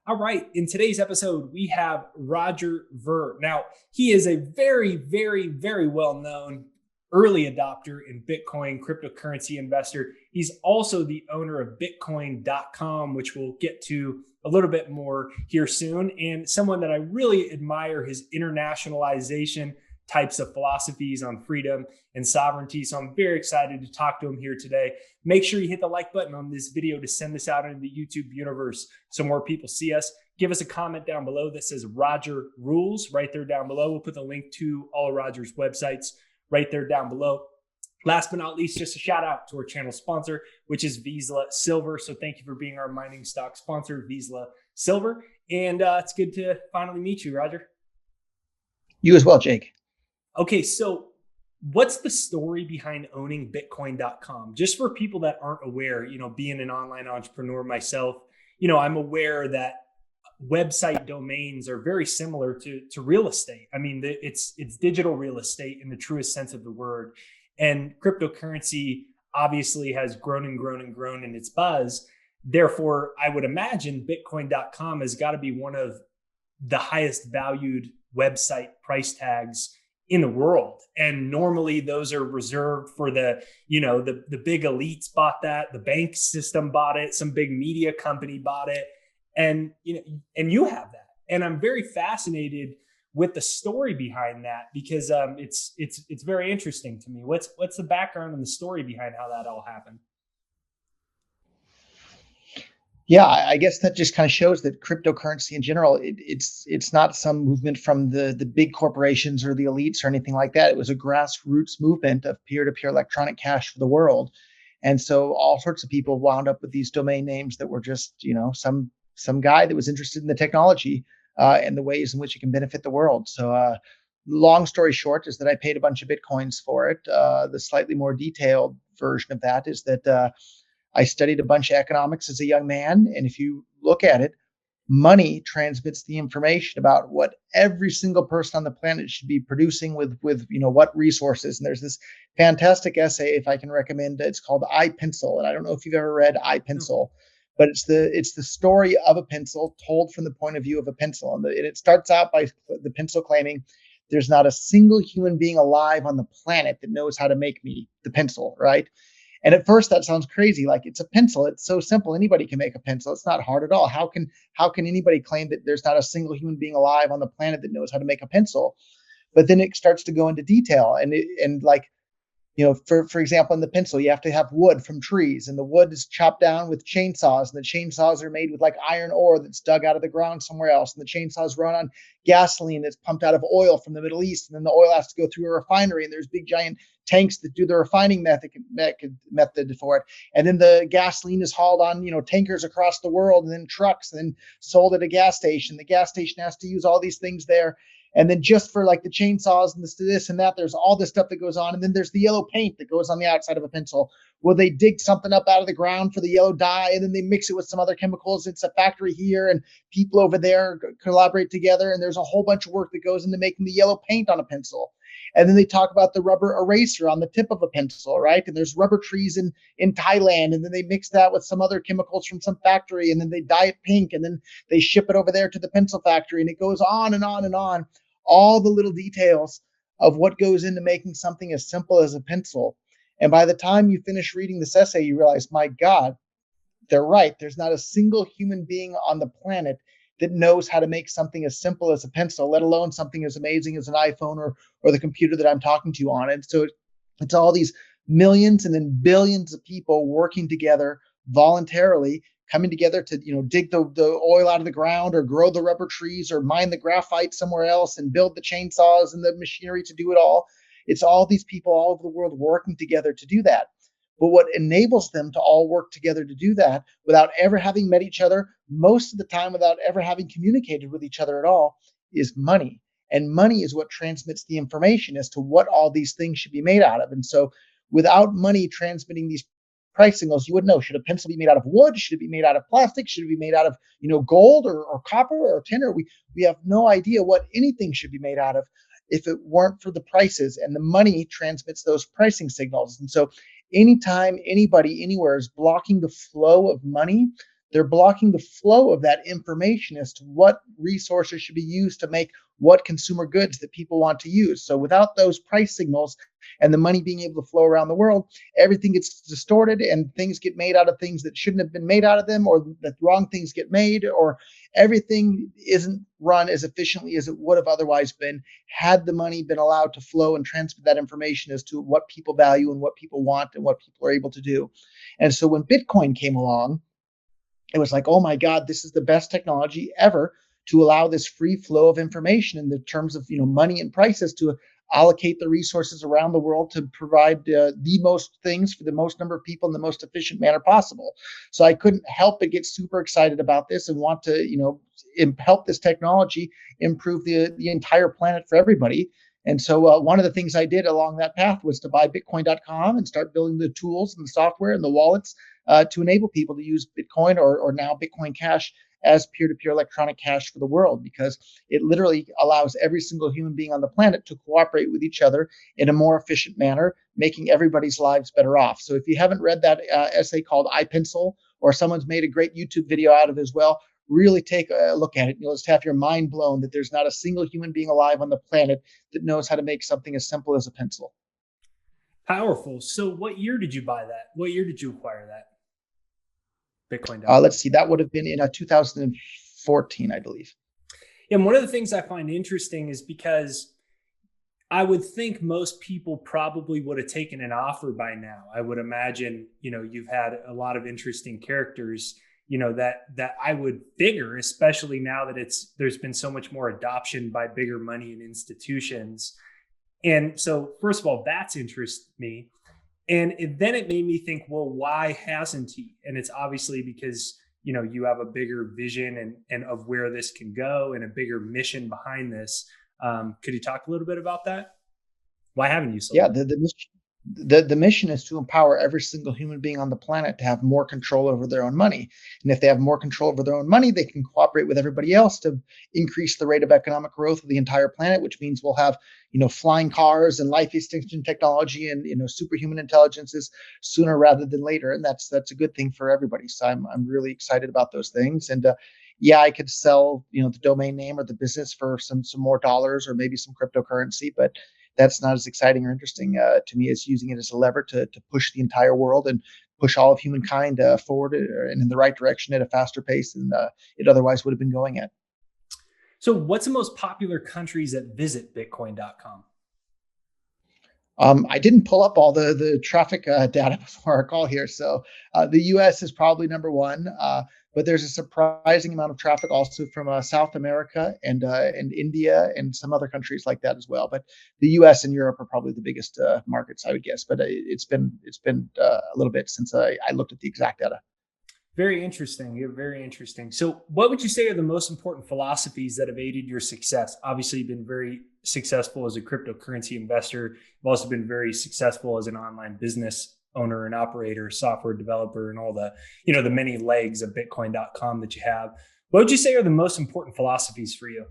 All right. In today's episode, we have Roger Ver. Now, he is a very, very, very well known early adopter in Bitcoin, cryptocurrency investor. He's also the owner of Bitcoin.com, which we'll get to a little bit more here soon. And someone that I really admire his internationalization types of philosophies on freedom and sovereignty. So I'm very excited to talk to him here today. Make sure you hit the like button on this video to send this out into the YouTube universe so more people see us. Give us a comment down below that says Roger Rules right there down below. We'll put the link to all of Roger's websites right there down below. Last but not least, just a shout out to our channel sponsor, which is Vizsla Silver. So thank you for being our mining stock sponsor, Vizsla Silver. And it's good to finally meet you, Roger. You as well, Jake. Okay, so what's the story behind owning Bitcoin.com? Just for people that aren't aware, being an online entrepreneur myself, I'm aware that website domains are very similar to real estate. I mean, it's digital real estate in the truest sense of the word. And cryptocurrency obviously has grown and grown and grown in its buzz. Therefore, I would imagine Bitcoin.com has got to be one of the highest valued website price tags in the world. And normally those are reserved for the big elites bought that, the bank system bought it, some big media company bought it. And you have that. And I'm very fascinated with the story behind that because it's very interesting to me. What's the background and the story behind how that all happened? Yeah, I guess that just kind of shows that cryptocurrency in general, it's not some movement from the big corporations or the elites or anything like that. It was a grassroots movement of peer-to-peer electronic cash for the world. And so all sorts of people wound up with these domain names that were just, some guy that was interested in the technology and the ways in which it can benefit the world. So long story short is that I paid a bunch of Bitcoins for it. The slightly more detailed version of that is that I studied a bunch of economics as a young man. And if you look at it, money transmits the information about what every single person on the planet should be producing with what resources. And there's this fantastic essay, if I can recommend, it's called I Pencil. And I don't know if you've ever read I Pencil, but it's the story of a pencil told from the point of view of a pencil. And it starts out by the pencil claiming there's not a single human being alive on the planet that knows how to make me the pencil, right? And at first that sounds crazy. Like, it's a pencil. It's so simple. Anybody can make a pencil. It's not hard at all. How can anybody claim that there's not a single human being alive on the planet that knows how to make a pencil? But then it starts to go into detail for example, in the pencil, you have to have wood from trees, and the wood is chopped down with chainsaws, and the chainsaws are made with like iron ore that's dug out of the ground somewhere else, and the chainsaws run on gasoline that's pumped out of oil from the Middle East, and then the oil has to go through a refinery, and there's big giant tanks that do the refining method for it, and then the gasoline is hauled on tankers across the world, and then trucks, and then sold at a gas station. The gas station has to use all these things there. And then just for like the chainsaws and this and that, there's all this stuff that goes on. And then there's the yellow paint that goes on the outside of a pencil. Well, they dig something up out of the ground for the yellow dye, and then they mix it with some other chemicals. It's a factory here, and people over there collaborate together. And there's a whole bunch of work that goes into making the yellow paint on a pencil. And then they talk about the rubber eraser on the tip of a pencil, right? And there's rubber trees in Thailand, and then they mix that with some other chemicals from some factory, and then they dye it pink, and then they ship it over there to the pencil factory, and it goes on and on and on. All the little details of what goes into making something as simple as a pencil. And by the time you finish reading this essay, you realize, my God, they're right. There's not a single human being on the planet that knows how to make something as simple as a pencil, let alone something as amazing as an iPhone or the computer that I'm talking to you on. And so it's all these millions and then billions of people working together voluntarily, coming together to dig the oil out of the ground, or grow the rubber trees, or mine the graphite somewhere else, and build the chainsaws and the machinery to do it all. It's all these people all over the world working together to do that. But what enables them to all work together to do that without ever having met each other, most of the time without ever having communicated with each other at all, is money. And money is what transmits the information as to what all these things should be made out of. And so without money transmitting these price signals, you would know, should a pencil be made out of wood? Should it be made out of plastic? Should it be made out of gold or copper or tin? We have no idea what anything should be made out of if it weren't for the prices, and the money transmits those pricing signals. And so anytime anybody anywhere is blocking the flow of money, they're blocking the flow of that information as to what resources should be used to make what consumer goods that people want to use. So without those price signals and the money being able to flow around the world, everything gets distorted and things get made out of things that shouldn't have been made out of them, or the wrong things get made, or everything isn't run as efficiently as it would have otherwise been had the money been allowed to flow and transfer that information as to what people value and what people want and what people are able to do. And so when Bitcoin came along, it was like, oh my God, this is the best technology ever to allow this free flow of information in the terms of money and prices to allocate the resources around the world to provide the most things for the most number of people in the most efficient manner possible. So I couldn't help but get super excited about this and want to help this technology improve the entire planet for everybody. And so one of the things I did along that path was to buy Bitcoin.com and start building the tools and the software and the wallets to enable people to use Bitcoin or now Bitcoin Cash as peer-to-peer electronic cash for the world, because it literally allows every single human being on the planet to cooperate with each other in a more efficient manner, making everybody's lives better off. So if you haven't read that essay called iPencil, or someone's made a great YouTube video out of it as well, really take a look at it. You'll just have your mind blown that there's not a single human being alive on the planet that knows how to make something as simple as a pencil. Powerful. So what year did you buy that? What year did you acquire that? Let's Bitcoin.com. see, that would have been in 2014, I believe. And one of the things I find interesting is because I would think most people probably would have taken an offer by now. I would imagine, you've had a lot of interesting characters, that I would figure, especially now that there's been so much more adoption by bigger money and institutions. And so, first of all, that's interested me. And then it made me think, well, why hasn't he? And it's obviously because, you have a bigger vision and of where this can go and a bigger mission behind this. Could you talk a little bit about that? Why haven't you sold Yeah, it? the mission is to empower every single human being on the planet to have more control over their own money. And if they have more control over their own money, they can cooperate with everybody else to increase the rate of economic growth of the entire planet, which means we'll have, flying cars and life extinction technology and, superhuman intelligences sooner rather than later. And that's a good thing for everybody. So I'm really excited about those things. And yeah, I could sell, the domain name or the business for some more dollars or maybe some cryptocurrency, but that's not as exciting or interesting to me as using it as a lever to push the entire world and push all of humankind forward and in the right direction at a faster pace than it otherwise would have been going at. So, what's the most popular countries that visit Bitcoin.com? I didn't pull up all the traffic data before our call here, so the U.S. is probably number one, but there's a surprising amount of traffic also from South America and India and some other countries like that as well. But the U.S. and Europe are probably the biggest markets, I would guess. But it's been a little bit since I looked at the exact data. Very interesting. You're very interesting. So, what would you say are the most important philosophies that have aided your success? Obviously, you've been very successful as a cryptocurrency investor. You've also been very successful as an online business owner and operator, software developer, and all the many legs of Bitcoin.com that you have. What would you say are the most important philosophies for you?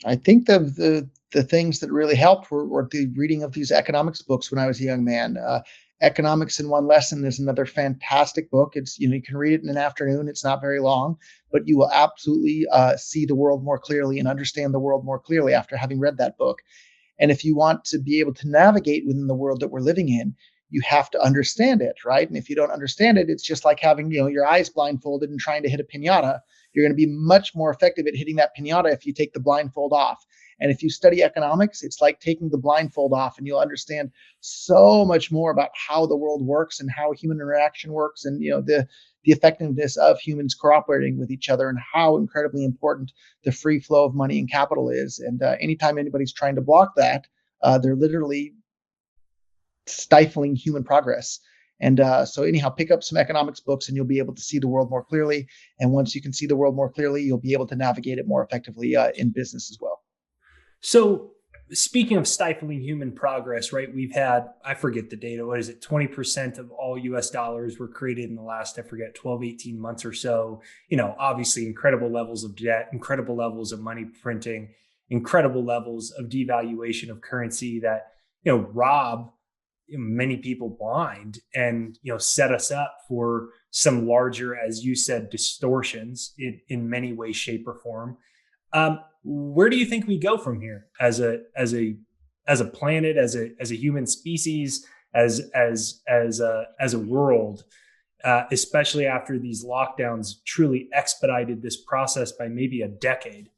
I think the things that really helped were the reading of these economics books when I was a young man. Economics in One Lesson is another fantastic book. It's you can read it in an afternoon. It's not very long, but you will absolutely see the world more clearly and understand the world more clearly after having read that book. And if you want to be able to navigate within the world that we're living in, you have to understand it, right? And if you don't understand it, it's just like having, your eyes blindfolded and trying to hit a piñata. You're going to be much more effective at hitting that piñata if you take the blindfold off. And if you study economics, it's like taking the blindfold off, and you'll understand so much more about how the world works and how human interaction works, and the effectiveness of humans cooperating with each other, and how incredibly important the free flow of money and capital is. And anytime anybody's trying to block that, they're literally stifling human progress. And so, anyhow, pick up some economics books and you'll be able to see the world more clearly. And once you can see the world more clearly, you'll be able to navigate it more effectively in business as well. So, speaking of stifling human progress, right? We've had, I forget the data, what is it? 20% of all US dollars were created in the last, I forget, 12, 18 months or so. Obviously incredible levels of debt, incredible levels of money printing, incredible levels of devaluation of currency that, rob many people blind and, set us up for some larger, as you said, distortions in many ways, shape, or form. Where do you think we go from here as a planet, as a human species, as a world, especially after these lockdowns truly expedited this process by maybe a decade?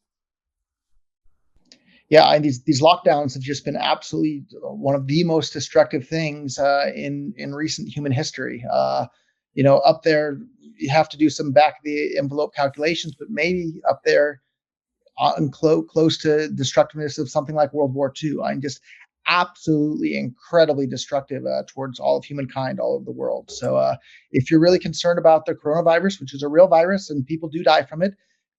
Yeah, and these lockdowns have just been absolutely one of the most destructive things in recent human history. Up there, you have to do some back of the envelope calculations, but maybe up there close to destructiveness of something like World War II. I'm just absolutely incredibly destructive towards all of humankind all over the world. So if you're really concerned about the coronavirus, which is a real virus and people do die from it,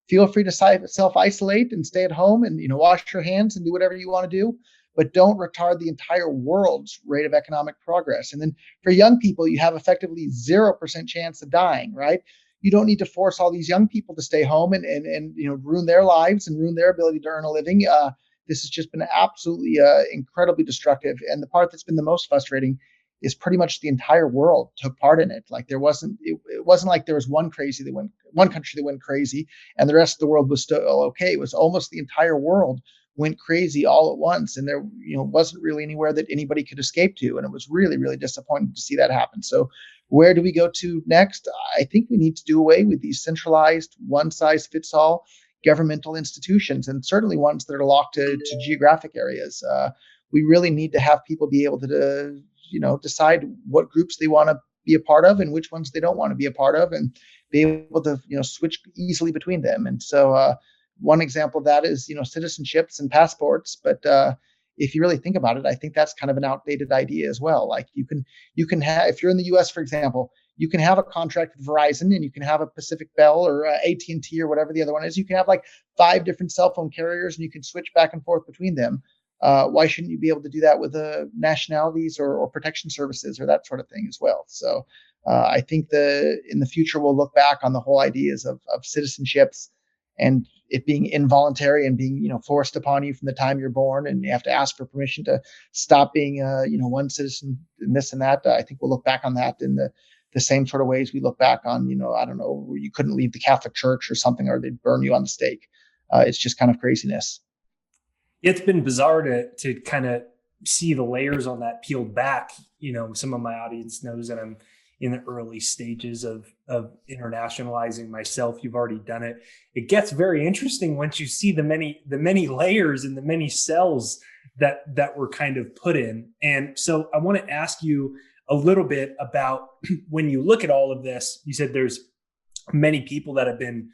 feel free to self-isolate and stay at home and wash your hands and do whatever you want to do, but don't retard the entire world's rate of economic progress. And then for young people, you have effectively 0% chance of dying, right? You don't need to force all these young people to stay home and ruin their lives and ruin their ability to earn a living. This has just been absolutely incredibly destructive. And the part that's been the most frustrating is pretty much the entire world took part in it. Like it wasn't like there was one country that went crazy and the rest of the world was still okay. It was almost the entire world went crazy all at once, and there wasn't really anywhere that anybody could escape to, and it was really really disappointing to see that happen. So where do we go to next? I think we need to do away with these centralized one size fits all governmental institutions, and certainly ones that are locked to geographic areas. We really need to have people be able to decide what groups they want to be a part of and which ones they don't want to be a part of, and be able to switch easily between them. And so one example of that is citizenships and passports. But if you really think about it, I think that's kind of an outdated idea as well. Like you can have, if you're in the U.S., for example, you can have a contract with Verizon and you can have a Pacific Bell or AT&T or whatever the other one is. You can have like 5 different cell phone carriers and you can switch back and forth between them. Why shouldn't you be able to do that with nationalities or protection services or that sort of thing as well? So I think in the future we'll look back on the whole ideas of citizenships and it being involuntary and being forced upon you from the time you're born, and you have to ask for permission to stop being one citizen and this and that. I think we'll look back on that in the same sort of ways we look back on I don't know, where you couldn't leave the Catholic Church or something, or they'd burn you on the stake. It's just kind of craziness. It's been bizarre to kind of see the layers on that peeled back. Some of my audience knows that I'm in the early stages of internationalizing myself. You've already done it. It gets very interesting once you see the many layers and the many cells that were kind of put in. And so I want to ask you a little bit about when you look at all of this. You said there's many people that have been,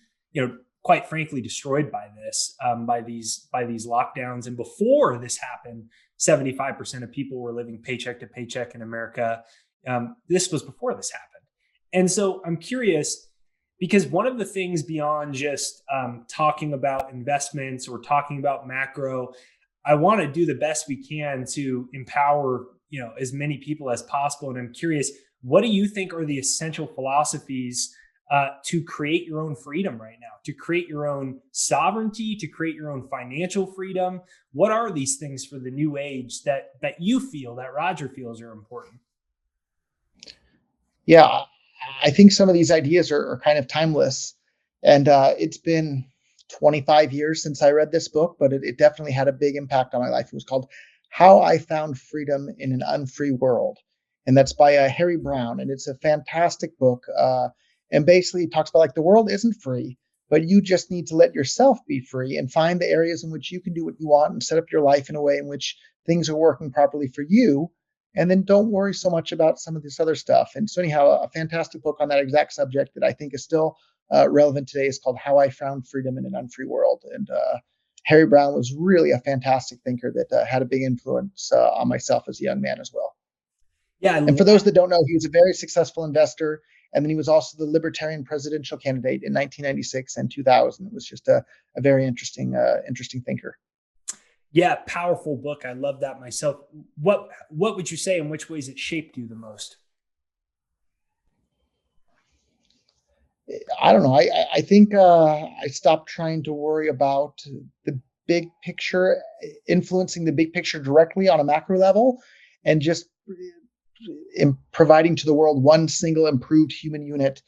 quite frankly, destroyed by this, by these lockdowns. And before this happened, 75% of people were living paycheck to paycheck in America. This was before this happened. And so I'm curious, because one of the things beyond just talking about investments or talking about macro, I want to do the best we can to empower as many people as possible. And I'm curious, what do you think are the essential philosophies to create your own freedom right now, to create your own sovereignty, to create your own financial freedom? What are these things for the new age that you feel, that Roger feels are important? Yeah, I think some of these ideas are kind of timeless. And it's been 25 years since I read this book, but it definitely had a big impact on my life. It was called How I Found Freedom in an Unfree World. And that's by Harry Brown. And it's a fantastic book. And basically it talks about like the world isn't free, but you just need to let yourself be free and find the areas in which you can do what you want and set up your life in a way in which things are working properly for you. And then don't worry so much about some of this other stuff. And so anyhow, a fantastic book on that exact subject that I think is still relevant today is called How I Found Freedom in an Unfree World. And Harry Brown was really a fantastic thinker that had a big influence on myself as a young man as well. Yeah, And for those that don't know, he was a very successful investor. And then he was also the Libertarian presidential candidate in 1996 and 2000. It was just a very interesting thinker. Yeah, powerful book. I love that myself. What would you say, in which ways it shaped you the most? I don't know. I think I stopped trying to worry about the big picture, influencing the big picture directly on a macro level, and just providing to the world one single improved human unit,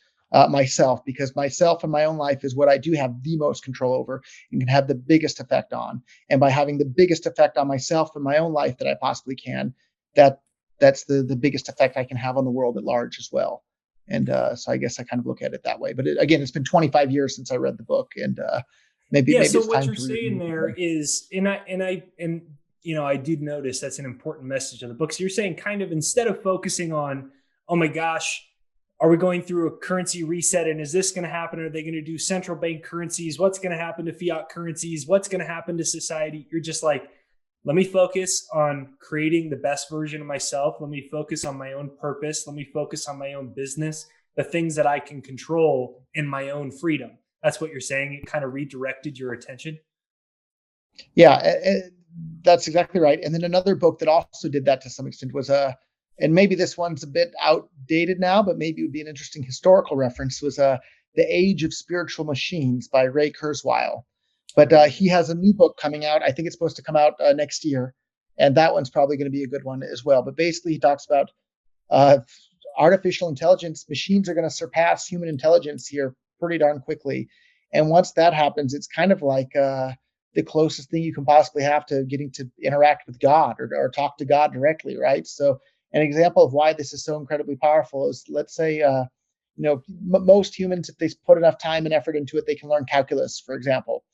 myself, because myself and my own life is what I do have the most control over and can have the biggest effect on. And by having the biggest effect on myself and my own life that I possibly can, that that's the biggest effect I can have on the world at large as well. And so I guess I kind of look at it that way. But again, it's been 25 years since I read the book, and Yeah. maybe So it's what time you're to read saying there it. is, and I did notice that's an important message of the book. So you're saying kind of instead of focusing on, oh my gosh, are we going through a currency reset and is this going to happen? Are they going to do central bank currencies? What's going to happen to fiat currencies? What's going to happen to society? You're just like, let me focus on creating the best version of myself. Let me focus on my own purpose. Let me focus on my own business, the things that I can control in my own freedom. That's what you're saying. It kind of redirected your attention. Yeah, that's exactly right. And then another book that also did that to some extent was and maybe this one's a bit outdated now, but maybe it would be an interesting historical reference. Was The Age of Spiritual Machines by Ray Kurzweil. But he has a new book coming out. I think it's supposed to come out next year, and that one's probably going to be a good one as well. But basically, he talks about uh, artificial intelligence. Machines are going to surpass human intelligence here pretty darn quickly. And once that happens, it's kind of like the closest thing you can possibly have to getting to interact with God, or talk to God directly, right? So, an example of why this is so incredibly powerful is, let's say, most humans, if they put enough time and effort into it, they can learn calculus, for example.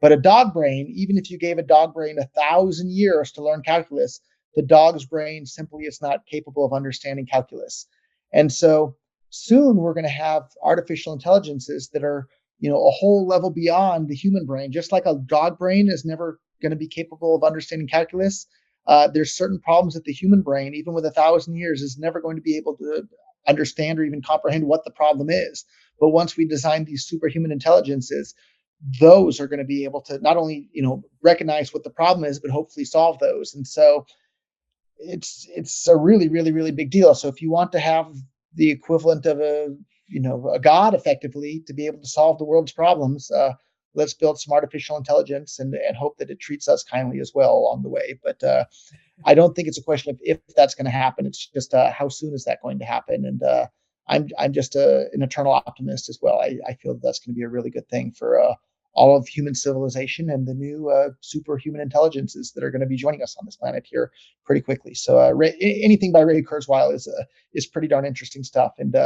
But a dog brain, even if you gave a dog brain 1,000 years to learn calculus, the dog's brain simply is not capable of understanding calculus. And so soon we're going to have artificial intelligences that are, a whole level beyond the human brain. Just like a dog brain is never going to be capable of understanding calculus, there's certain problems that the human brain, even with 1,000 years, is never going to be able to understand or even comprehend what the problem is. But once we design these superhuman intelligences, those are going to be able to not only, recognize what the problem is, but hopefully solve those. And so it's a really, really, really big deal. So if you want to have the equivalent of a god effectively to be able to solve the world's problems, let's build some artificial intelligence and hope that it treats us kindly as well along the way. But I don't think it's a question of if that's going to happen. It's just how soon is that going to happen? And I'm just an eternal optimist as well. I feel that that's going to be a really good thing for all of human civilization and the new superhuman intelligences that are going to be joining us on this planet here pretty quickly. So anything by Ray Kurzweil is pretty darn interesting stuff, and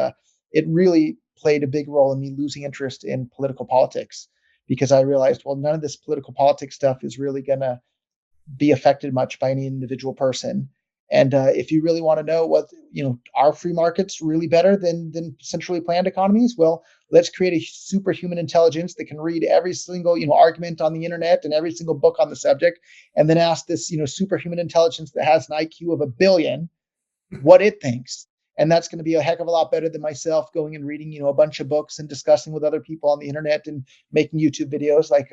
it really played a big role in me losing interest in political politics, because I realized, well, none of this political politics stuff is really going to be affected much by any individual person. And if you really want to know what, are free markets really better than centrally planned economies? Well, let's create a superhuman intelligence that can read every single, argument on the internet and every single book on the subject, and then ask this, superhuman intelligence that has an IQ of 1 billion what it thinks. And that's going to be a heck of a lot better than myself going and reading, a bunch of books and discussing with other people on the internet and making YouTube videos. Like,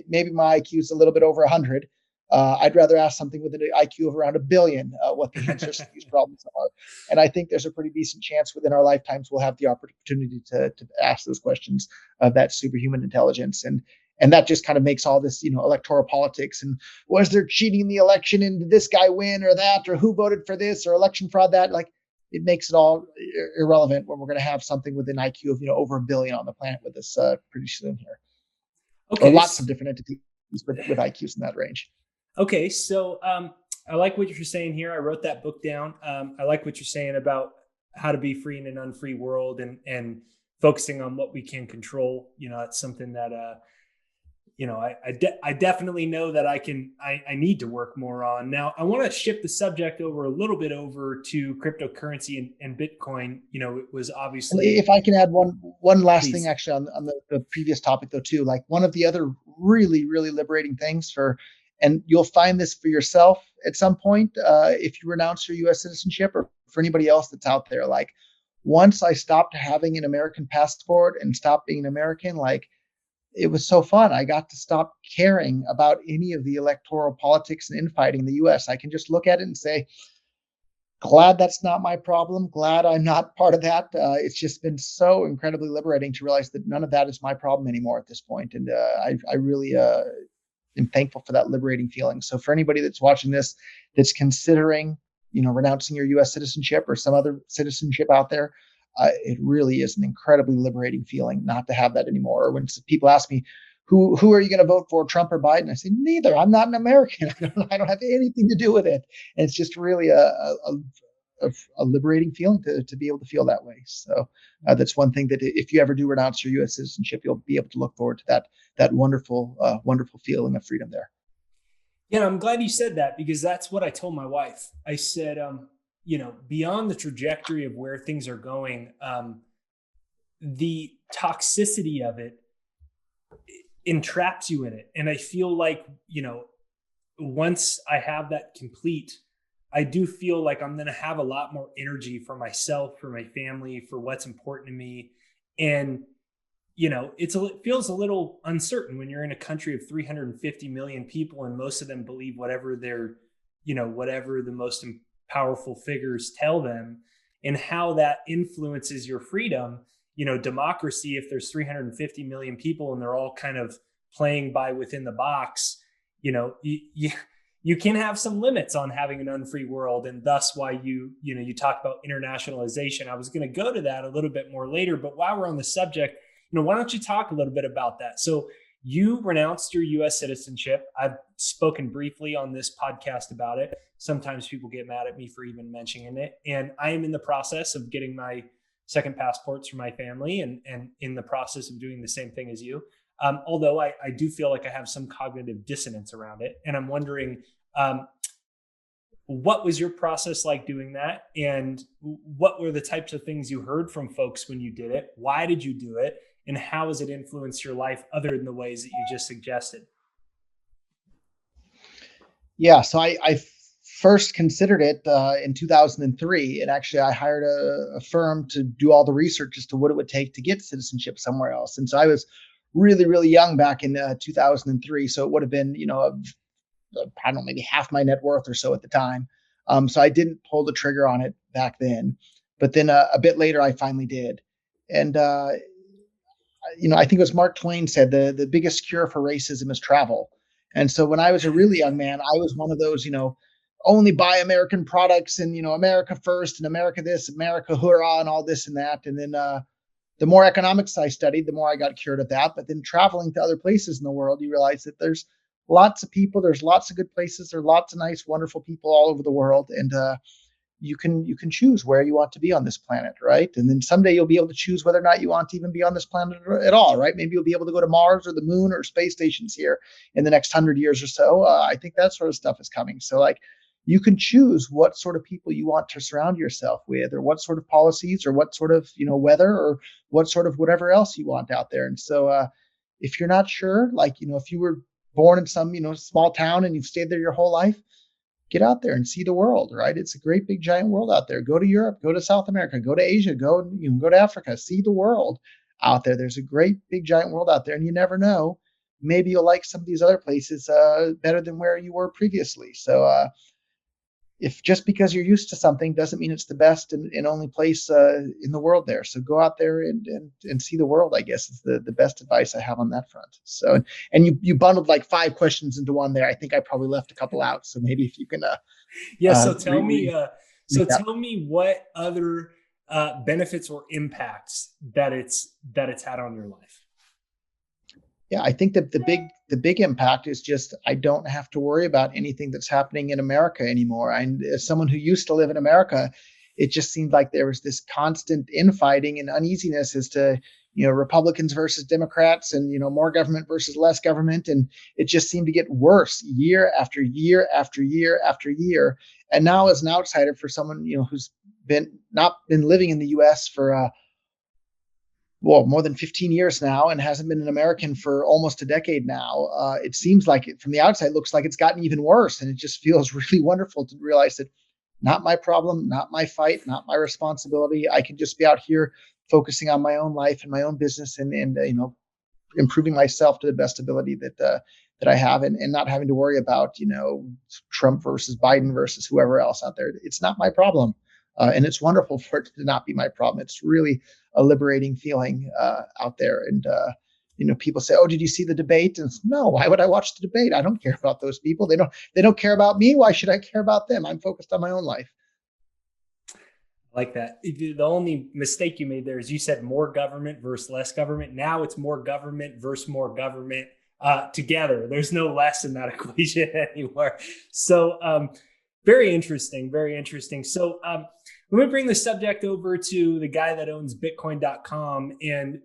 maybe my IQ is a little bit over 100. I'd rather ask something with an IQ of around 1 billion what the answers to these problems are. And I think there's a pretty decent chance within our lifetimes we'll have the opportunity to ask those questions of that superhuman intelligence. And that just kind of makes all this, electoral politics and was there cheating in the election and did this guy win or that, or who voted for this or election fraud that, like, it makes it all irrelevant when we're going to have something with an IQ of, over 1 billion on the planet with us pretty soon here, or Okay. lots of different entities with IQs in that range. Okay. So I like what you're saying here. I wrote that book down. I like what you're saying about how to be free in an unfree world and focusing on what we can control. It's something that I definitely know that I need to work more on. Now, I want to shift the subject over a little bit over to cryptocurrency and Bitcoin. It was And obviously, if I can add one last thing please. actually on the previous topic though too, like one of the other really, really liberating things and you'll find this for yourself at some point, if you renounce your US citizenship, or for anybody else that's out there, like once I stopped having an American passport and stopped being American, like it was so fun. I got to stop caring about any of the electoral politics and infighting in the US. I can just look at it and say, glad that's not my problem. Glad I'm not part of that. It's just been so incredibly liberating to realize that none of that is my problem anymore at this point. And I really am thankful for that liberating feeling. So for anybody that's watching this, that's considering renouncing your U.S. citizenship or some other citizenship out there, it really is an incredibly liberating feeling not to have that anymore. Or when people ask me, who are you going to vote for, Trump or Biden? I say, neither. I'm not an American. I don't have anything to do with it. And it's just really a liberating feeling to be able to feel that way. So that's one thing that if you ever do renounce your U.S. citizenship, you'll be able to look forward to that wonderful feeling of freedom there. Yeah, I'm glad you said that because that's what I told my wife. I said, beyond the trajectory of where things are going, the toxicity of it entraps you in it. And I feel like, once I have that complete, I do feel like I'm going to have a lot more energy for myself, for my family, for what's important to me. And, it feels a little uncertain when you're in a country of 350 million people and most of them believe whatever whatever the most powerful figures tell them, and how that influences your freedom. Democracy, if there's 350 million people and they're all kind of playing by within the box, you can have some limits on having an unfree world, and thus why you talk about internationalization. I was going to go to that a little bit more later, but while we're on the subject, why don't you talk a little bit about that? So you renounced your U.S. citizenship. I've spoken briefly on this podcast about it. Sometimes people get mad at me for even mentioning it, and I am in the process of getting my second passports for my family, and in the process of doing the same thing as you. Although I do feel like I have some cognitive dissonance around it, and I'm wondering, what was your process like doing that? And what were the types of things you heard from folks when you did it? Why did you do it? And how has it influenced your life other than the ways that you just suggested? Yeah, so I first considered it in 2003. And actually, I hired a firm to do all the research as to what it would take to get citizenship somewhere else. And so I was really, really young back in 2003. So it would have been, I don't know, maybe half my net worth or so at the time. So I didn't pull the trigger on it back then. But then a bit later, I finally did. And I think it was Mark Twain said the biggest cure for racism is travel. And so when I was a really young man, I was one of those, only buy American products and, America first and America this, America hurrah and all this and that. And then the more economics I studied, the more I got cured of that. But then traveling to other places in the world, you realize that there's lots of people, there's lots of good places, there are lots of nice, wonderful people all over the world. And you can choose where you want to be on this planet, right? And then someday you'll be able to choose whether or not you want to even be on this planet at all, right? Maybe you'll be able to go to Mars or the moon or space stations here in the next 100 years or so. I think that sort of stuff is coming. So like you can choose what sort of people you want to surround yourself with, or what sort of policies, or what sort of weather, or what sort of whatever else you want out there. And so if you're not sure, like if you were born in some small town and you've stayed there your whole life, get out there and see the world, right? It's a great big giant world out there. Go to Europe, go to South America, go to Asia, go to Africa, see the world out there. There's a great big giant world out there, and you never know. Maybe you'll like some of these other places better than where you were previously. So if just because you're used to something doesn't mean it's the best and only place in the world there. So go out there and see the world, I guess, is the best advice I have on that front. So, and you bundled like 5 questions into one there. I think I probably left a couple out. So maybe if you can. Yeah. So tell me, tell me what other benefits or impacts that it's had on your life. Yeah, I think that the big impact is just I don't have to worry about anything that's happening in America anymore. And as someone who used to live in America, it just seemed like there was this constant infighting and uneasiness as to Republicans versus Democrats, and more government versus less government, and it just seemed to get worse year after year after year after year. And now, as an outsider, for someone who's not been living in the U.S. for more than 15 years now and hasn't been an American for almost a decade now, it seems like from the outside looks like it's gotten even worse. And it just feels really wonderful to realize that not my problem, not my fight, not my responsibility. I can just be out here focusing on my own life and my own business and improving myself to the best ability that I have, and not having to worry about, Trump versus Biden versus whoever else out there. It's not my problem. And it's wonderful for it to not be my problem. It's really a liberating feeling out there. And, people say, "Oh, did you see the debate?" And no, why would I watch the debate? I don't care about those people. They don't care about me. Why should I care about them? I'm focused on my own life. like that. The only mistake you made there is you said more government versus less government. Now it's more government versus more government together. There's no less in that equation anymore. So very interesting, very interesting. So let me bring the subject over to the guy that owns Bitcoin.com and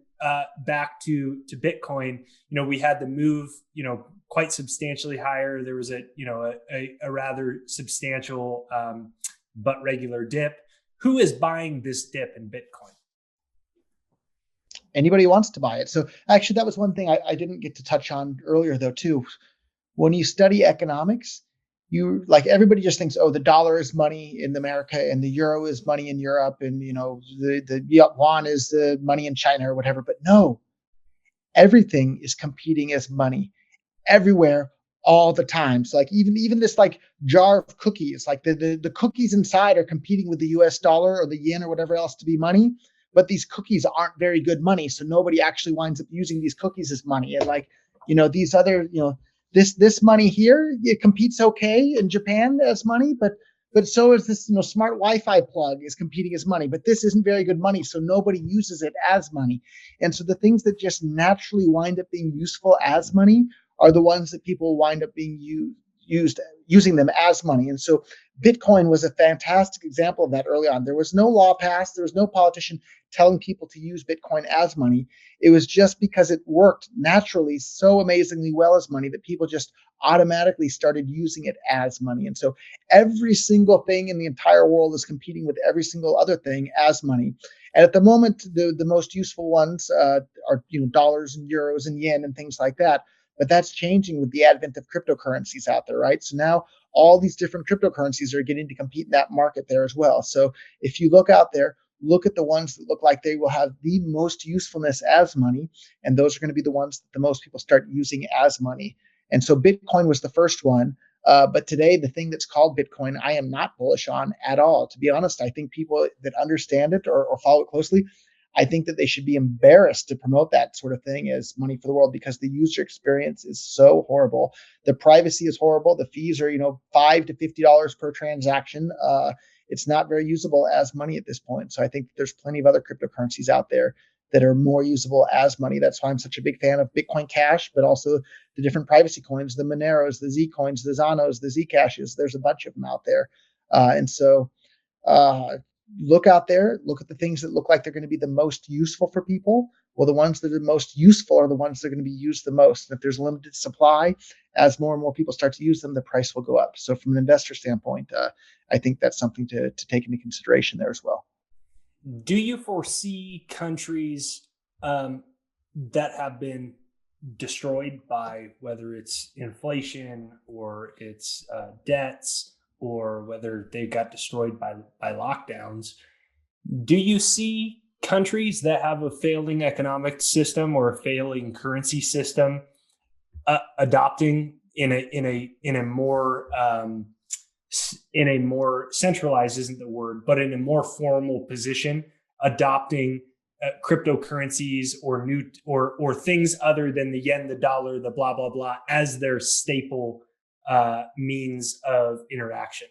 back to Bitcoin. We had the move, quite substantially higher. There was a rather substantial but regular dip. Who is buying this dip in Bitcoin? Anybody wants to buy it. So actually, that was one thing I didn't get to touch on earlier, though, too. When you study economics, you like everybody just thinks, oh, the dollar is money in America and the euro is money in Europe, and the yuan is the money in China or whatever. But no, everything is competing as money everywhere all the time. So like even this like jar of cookies, like the cookies inside are competing with the US dollar or the yen or whatever else to be money. But these cookies aren't very good money. So nobody actually winds up using these cookies as money. And like, these other, this money here, it competes okay in Japan as money, but so is this, smart Wi-Fi plug is competing as money, but this isn't very good money. So nobody uses it as money. And so the things that just naturally wind up being useful as money are the ones that people wind up being using them as money. And so Bitcoin was a fantastic example of that early on. There was no law passed. There was no politician telling people to use Bitcoin as money. It was just because it worked naturally so amazingly well as money that people just automatically started using it as money. And so every single thing in the entire world is competing with every single other thing as money. And at the moment, the most useful ones are dollars and euros and yen and things like that. But that's changing with the advent of cryptocurrencies out there, right? So now all these different cryptocurrencies are getting to compete in that market there as well. So if you look out there, look at the ones that look like they will have the most usefulness as money, and those are going to be the ones that the most people start using as money. And so Bitcoin was the first one. But today, the thing that's called Bitcoin, I am not bullish on at all. To be honest, I think people that understand it or follow it closely, I think that they should be embarrassed to promote that sort of thing as money for the world, because the user experience is so horrible. The privacy is horrible. The fees are, $5 to $50 per transaction. It's not very usable as money at this point. So I think there's plenty of other cryptocurrencies out there that are more usable as money. That's why I'm such a big fan of Bitcoin Cash, but also the different privacy coins, the Moneros, the Z coins, the Zanos, the Z Cashes. There's a bunch of them out there. And so look out there, look at the things that look like they're going to be the most useful for people. Well, the ones that are the most useful are the ones that are going to be used the most. And if there's limited supply, as more and more people start to use them, the price will go up. So from an investor standpoint, I think that's something to take into consideration there as well. Do you foresee countries that have been destroyed by whether it's inflation or it's debts or whether they got destroyed by lockdowns? Do you see countries that have a failing economic system or a failing currency system adopting in a more centralized, isn't the word, but in a more formal position, adopting cryptocurrencies or new or things other than the yen, the dollar, the blah blah blah as their staple means of interaction?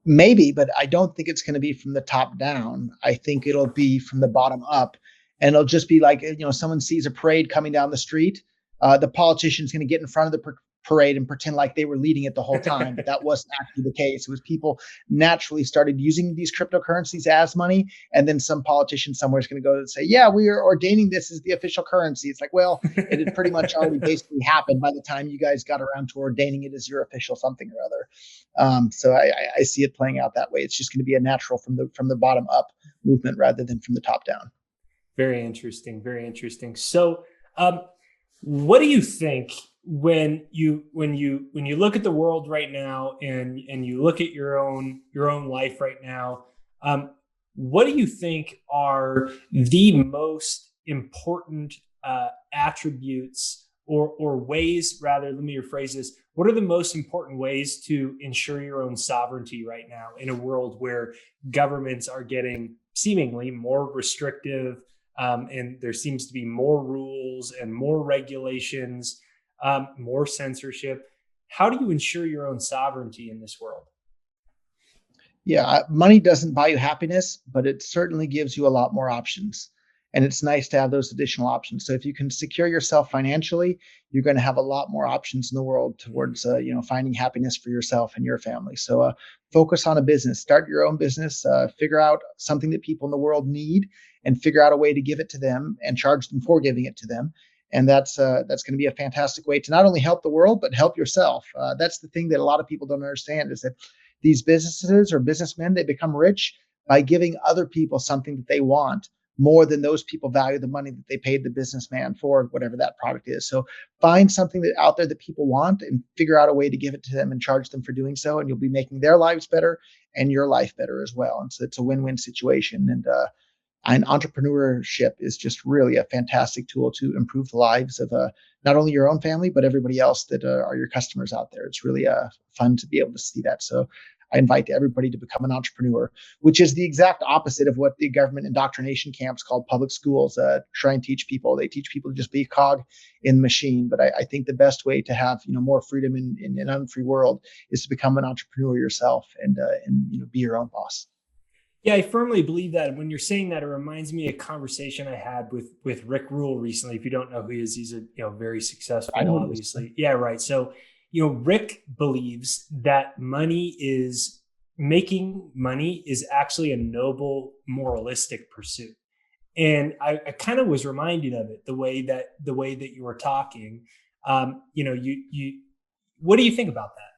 Maybe, but I don't think it's going to be from the top down. I think it'll be from the bottom up, and it'll just be like, someone sees a parade coming down the street. The politician's going to get in front of the parade and pretend like they were leading it the whole time, but that wasn't actually the case. It was people naturally started using these cryptocurrencies as money, and then some politician somewhere is going to go and say, yeah, we are ordaining this as the official currency. It's like, well, it had pretty much already basically happened by the time you guys got around to ordaining it as your official something or other. So I see it playing out that way. It's just going to be a natural from the bottom up movement rather than from the top down. Very interesting. Very interesting. So, what do you think when you look at the world right now and you look at your own life right now? What do you think are the most important attributes or ways, rather, let me rephrase this. What are the most important ways to ensure your own sovereignty right now in a world where governments are getting seemingly more restrictive, and there seems to be more rules and more regulations, more censorship? How do you ensure your own sovereignty in this world? Yeah, money doesn't buy you happiness, but it certainly gives you a lot more options. And it's nice to have those additional options. So if you can secure yourself financially, you're going to have a lot more options in the world towards finding happiness for yourself and your family. So focus on a business, start your own business, figure out something that people in the world need, and figure out a way to give it to them and charge them for giving it to them. And that's going to be a fantastic way to not only help the world but help yourself. That's the thing that a lot of people don't understand is that these businesses or businessmen, they become rich by giving other people something that they want more than those people value the money that they paid the businessman for whatever that product is. So find something that out there that people want and figure out a way to give it to them and charge them for doing so. And you'll be making their lives better and your life better as well. And so it's a win-win situation. And entrepreneurship is just really a fantastic tool to improve the lives of not only your own family, but everybody else that are your customers out there. It's really fun to be able to see that. So I invite everybody to become an entrepreneur, which is the exact opposite of what the government indoctrination camps called public schools try and teach people. They teach people to just be a cog in the machine. But I think the best way to have more freedom in an unfree world is to become an entrepreneur yourself and be your own boss. Yeah, I firmly believe that. When you're saying that, it reminds me of a conversation I had with Rick Rule recently. If you don't know who he is, he's a very I successful, know what it is. obviously. Yeah, right. So, Rick believes that making money is actually a noble moralistic pursuit. And I kind of was reminded of it the way that you were talking. You what do you think about that?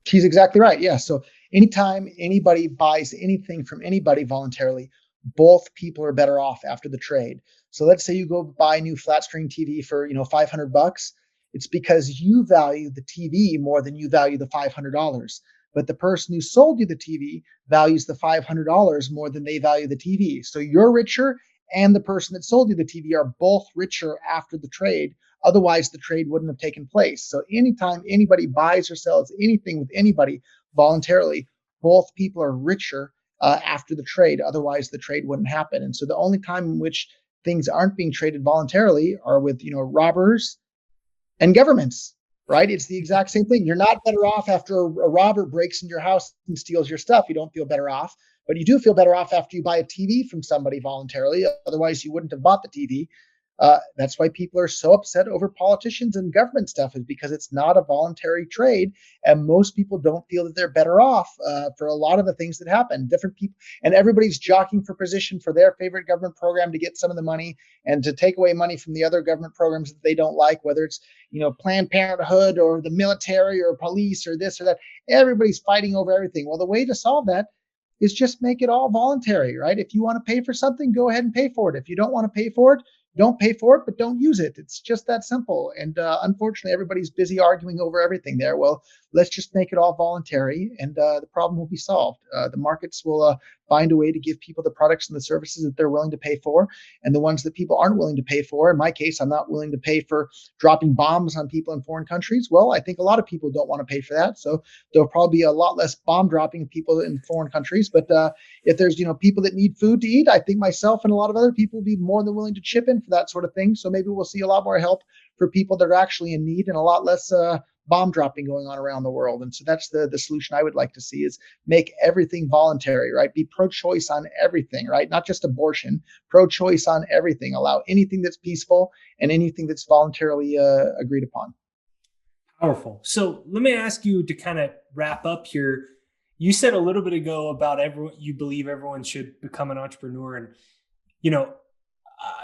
She's exactly right. Yeah. So anytime anybody buys anything from anybody voluntarily, both people are better off after the trade. So let's say you go buy a new flat screen TV for $500. It's because you value the TV more than you value the $500. But the person who sold you the TV values the $500 more than they value the TV. So you're richer, and the person that sold you the TV are both richer after the trade. Otherwise, the trade wouldn't have taken place. So anytime anybody buys or sells anything with anybody voluntarily, both people are richer after the trade. Otherwise, the trade wouldn't happen. And so the only time in which things aren't being traded voluntarily are with robbers and governments, right? It's the exact same thing. You're not better off after a robber breaks into your house and steals your stuff. You don't feel better off, but you do feel better off after you buy a TV from somebody voluntarily. Otherwise, you wouldn't have bought the TV. That's why people are so upset over politicians and government stuff, is because it's not a voluntary trade, and most people don't feel that they're better off for a lot of the things that happen. Different people, and everybody's jockeying for position for their favorite government program to get some of the money and to take away money from the other government programs that they don't like, whether it's Planned Parenthood or the military or police or this or that. Everybody's fighting over everything. Well, the way to solve that is just make it all voluntary, right? If you want to pay for something, go ahead and pay for it. If you don't want to pay for it, don't pay for it, but don't use it. It's just that simple. And unfortunately, everybody's busy arguing over everything there. Well, let's just make it all voluntary, and the problem will be solved. The markets will find a way to give people the products and the services that they're willing to pay for, and the ones that people aren't willing to pay for. In my case, I'm not willing to pay for dropping bombs on people in foreign countries. Well, I think a lot of people don't want to pay for that, so there'll probably be a lot less bomb dropping of people in foreign countries. But if there's people that need food to eat, I think myself and a lot of other people will be more than willing to chip in for that sort of thing. So maybe we'll see a lot more help for people that are actually in need, and a lot less bomb dropping going on around the world. And so that's the solution I would like to see, is make everything voluntary, right? Be pro-choice on everything, right? Not just abortion, pro-choice on everything. Allow anything that's peaceful and anything that's voluntarily agreed upon. Powerful. So let me ask you to kind of wrap up here. You said a little bit ago about everyone, you believe everyone should become an entrepreneur. And, you know,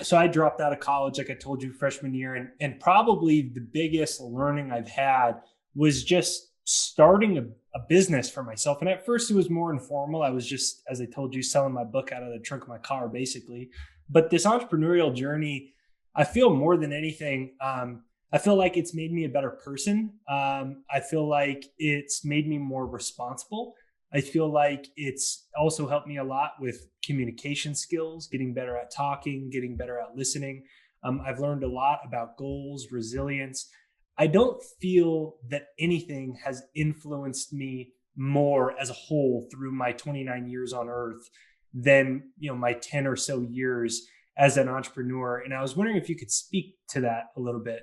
so I dropped out of college, like I told you, freshman year. And probably the biggest learning I've had was just starting a business for myself. And at first it was more informal. I was just, as I told you, selling my book out of the trunk of my car, basically. But this entrepreneurial journey, I feel more than anything, I feel like it's made me a better person. I feel like it's made me more responsible. I feel like it's also helped me a lot with communication skills, getting better at talking, getting better at listening. I've learned a lot about goals, resilience. I don't feel that anything has influenced me more as a whole through my 29 years on earth than my 10 or so years as an entrepreneur. And I was wondering if you could speak to that a little bit.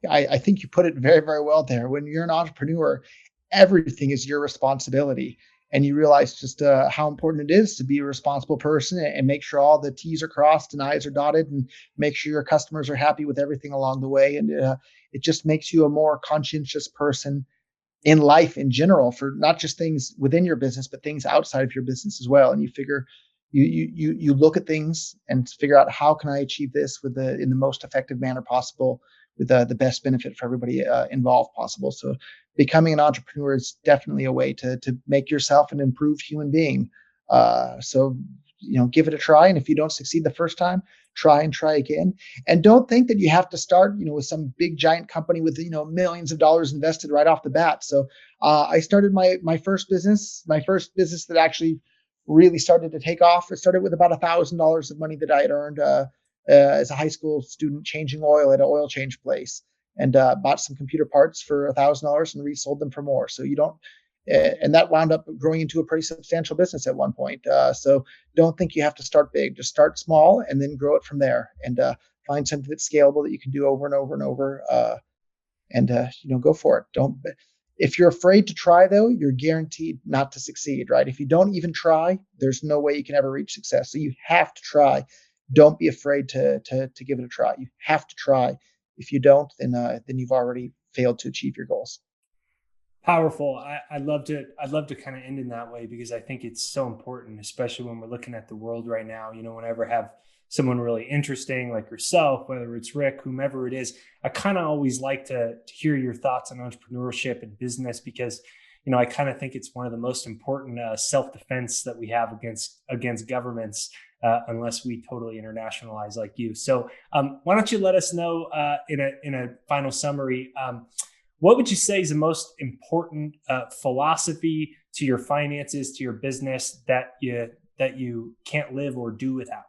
I think you put it very, very well there. When you're an entrepreneur, everything is your responsibility. And you realize just how important it is to be a responsible person and make sure all the T's are crossed and I's are dotted, and make sure your customers are happy with everything along the way. And it just makes you a more conscientious person in life in general, for not just things within your business, but things outside of your business as well. And you figure, you look at things and figure out, how can I achieve this with in the most effective manner possible, with the best benefit for everybody involved possible. So becoming an entrepreneur is definitely a way to make yourself an improved human being. So give it a try, and if you don't succeed the first time, try and try again. And don't think that you have to start with some big giant company with millions of dollars invested right off the bat. So I started my first business, that actually really started to take off. It started with about $1,000 of money that I had earned as a high school student, changing oil at an oil change place, and bought some computer parts for $1,000 and resold them for more. So you don't and that wound up growing into a pretty substantial business at one point. So don't think you have to start big. Just start small and then grow it from there, and find something that's scalable that you can do over and over and over, and go for it. Don't. If you're afraid to try, though, you're guaranteed not to succeed, right? If you don't even try, there's no way you can ever reach success. So you have to try. Don't be afraid to give it a try. You have to try. If you don't, then you've already failed to achieve your goals. Powerful. I'd love to kind of end in that way, because I think it's so important, especially when we're looking at the world right now. Whenever I have someone really interesting like yourself, whether it's Rick, whomever it is, I kind of always like to hear your thoughts on entrepreneurship and business, because I kind of think it's one of the most important self-defense that we have against governments, unless we totally internationalize like you. So why don't you let us know, in a final summary, what would you say is the most important philosophy to your finances, to your business, that you can't live or do without?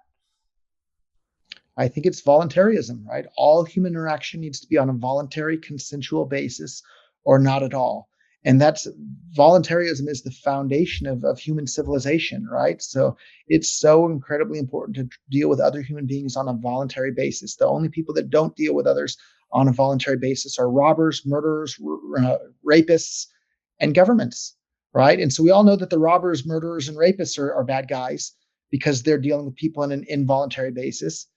I think it's voluntarism, right? All human interaction needs to be on a voluntary, consensual basis, or not at all. And that's voluntarism is the foundation of human civilization, right? So it's so incredibly important to deal with other human beings on a voluntary basis. The only people that don't deal with others on a voluntary basis are robbers, murderers, rapists, and governments, right? And so we all know that the robbers, murderers, and rapists are bad guys, because they're dealing with people on an involuntary basis.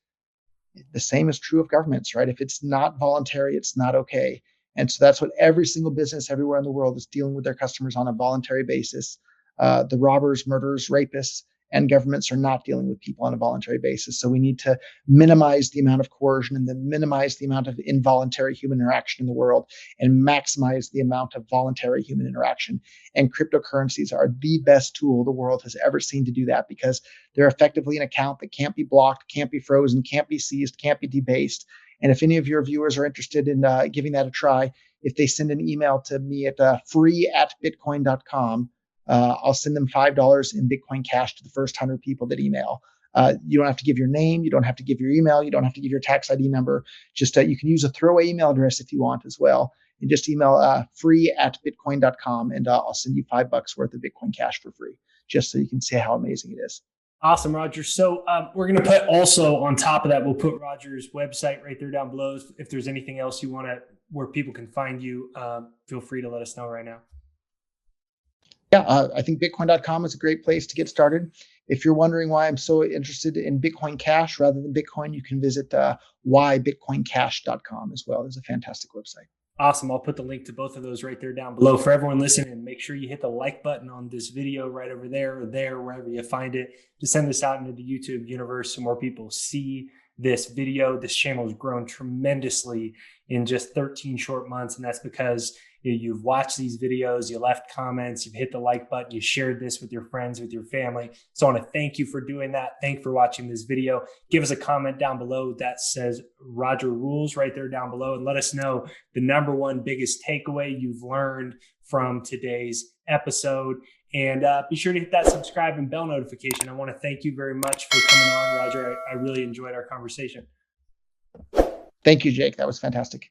The same is true of governments, right? If it's not voluntary, it's not okay. And so that's what every single business everywhere in the world is dealing with their customers on a voluntary basis. The robbers, murderers, rapists, and governments are not dealing with people on a voluntary basis. So we need to minimize the amount of coercion and then minimize the amount of involuntary human interaction in the world, and maximize the amount of voluntary human interaction. And cryptocurrencies are the best tool the world has ever seen to do that, because they're effectively an account that can't be blocked, can't be frozen, can't be seized, can't be debased. And if any of your viewers are interested in giving that a try, if they send an email to me at free@bitcoin.com, I'll send them $5 in Bitcoin Cash to the first 100 people that email. You don't have to give your name. You don't have to give your email. You don't have to give your tax ID number. Just you can use a throwaway email address if you want as well. And just email free@bitcoin.com, and I'll send you $5 worth of Bitcoin Cash for free, just so you can see how amazing it is. Awesome, Roger. So we're going to put also on top of that, we'll put Roger's website right there down below. If there's anything else you want to, where people can find you, feel free to let us know right now. Yeah, I think Bitcoin.com is a great place to get started. If you're wondering why I'm so interested in Bitcoin Cash rather than Bitcoin, you can visit whybitcoincash.com as well. It's a fantastic website. Awesome. I'll put the link to both of those right there down below for everyone listening. And make sure you hit the like button on this video right over there, or there, wherever you find it, to send this out into the YouTube universe so more people see this video. This channel has grown tremendously in just 13 short months. And that's because you've watched these videos, you left comments, you've hit the like button, you shared this with your friends, with your family. So I want to thank you for doing that. Thank you for watching this video. Give us a comment down below that says Roger Rules right there down below, and let us know the number one biggest takeaway you've learned from today's episode. And be sure to hit that subscribe and bell notification. I want to thank you very much for coming on, Roger. I really enjoyed our conversation. Thank you, Jake. That was fantastic.